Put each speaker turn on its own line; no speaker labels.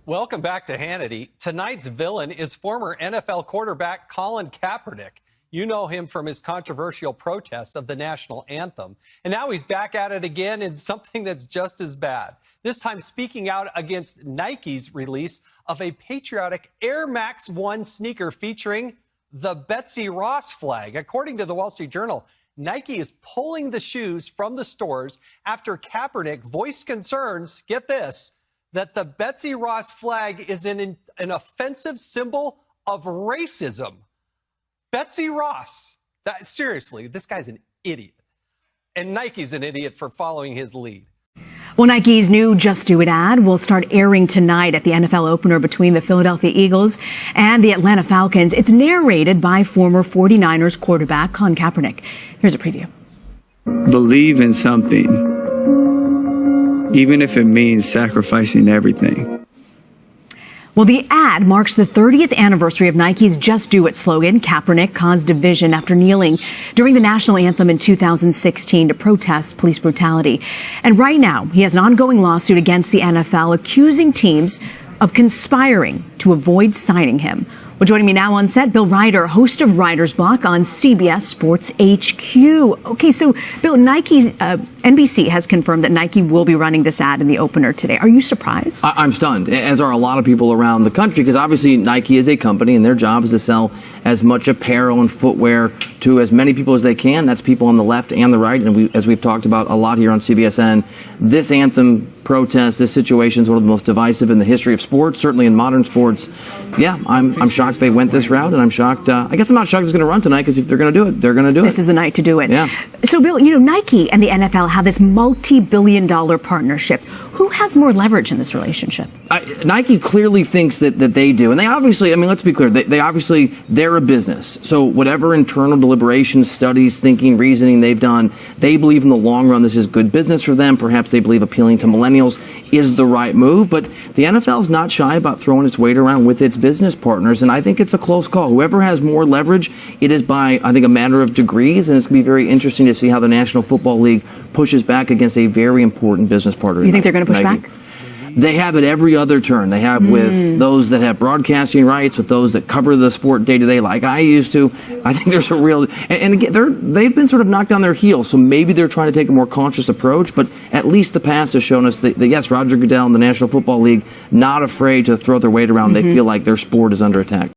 Welcome back to Hannity. Tonight's villain is former NFL quarterback Colin Kaepernick. You know him from his controversial protests of the national anthem. And now he's back at it again in something that's just as bad. This time speaking out against Nike's release of a patriotic Air Max 1 sneaker featuring the Betsy Ross flag. According to the Wall Street Journal, Nike is pulling the shoes from the stores after Kaepernick voiced concerns, get this, that the Betsy Ross flag is an offensive symbol of racism. Betsy Ross, seriously, this guy's an idiot. And Nike's an idiot for following his lead.
Well, Nike's new Just Do It ad will start airing tonight at the NFL opener between the Philadelphia Eagles and the Atlanta Falcons. It's narrated by former 49ers quarterback Colin Kaepernick. Here's a preview.
Believe in something, even if it means sacrificing everything.
Well, the ad marks the 30th anniversary of Nike's Just Do It slogan. Kaepernick caused division after kneeling during the national anthem in 2016 to protest police brutality. And right now, he has an ongoing lawsuit against the NFL accusing teams of conspiring to avoid signing him. Well, joining me now on set, Bill Ryder, host of Ryder's Block on CBS Sports HQ. Okay, so Bill, NBC has confirmed that Nike will be running this ad in the opener today. Are you surprised?
I'm stunned, as are a lot of people around the country, because obviously Nike is a company and their job is to sell as much apparel and footwear to as many people as they can. That's people on the left and the right. And as we've talked about a lot here on CBSN, this anthem protest, this situation is one of the most divisive in the history of sports, certainly in modern sports. Yeah, I'm shocked they went this route, and I'm shocked. I guess I'm not shocked it's going to run tonight, because if they're going to do it, they're going to do it.
This is the night to do it.
Yeah.
So, Bill, Nike and the NFL have this multi-billion-dollar partnership. Who has more leverage in this relationship?
Nike clearly thinks that they do. And they obviously, let's be clear, they're a business. So whatever internal deliberations, studies, thinking, reasoning they've done, they believe in the long run this is good business for them. Perhaps they believe appealing to millennials is the right move. But the NFL is not shy about throwing its weight around with its business partners. And I think it's a close call. Whoever has more leverage, it is by, I think, a matter of degrees. And it's going to be very interesting to see how the National Football League pushes back against a very important business partner.
You think they're going to push back?
They have at every other turn. They have with those that have broadcasting rights, with those that cover the sport day to day, like I used to. I think there's a real, and again, they've been sort of knocked on their heels. So maybe they're trying to take a more conscious approach. But at least the past has shown us that yes, Roger Goodell and the National Football League not afraid to throw their weight around. They feel like their sport is under attack.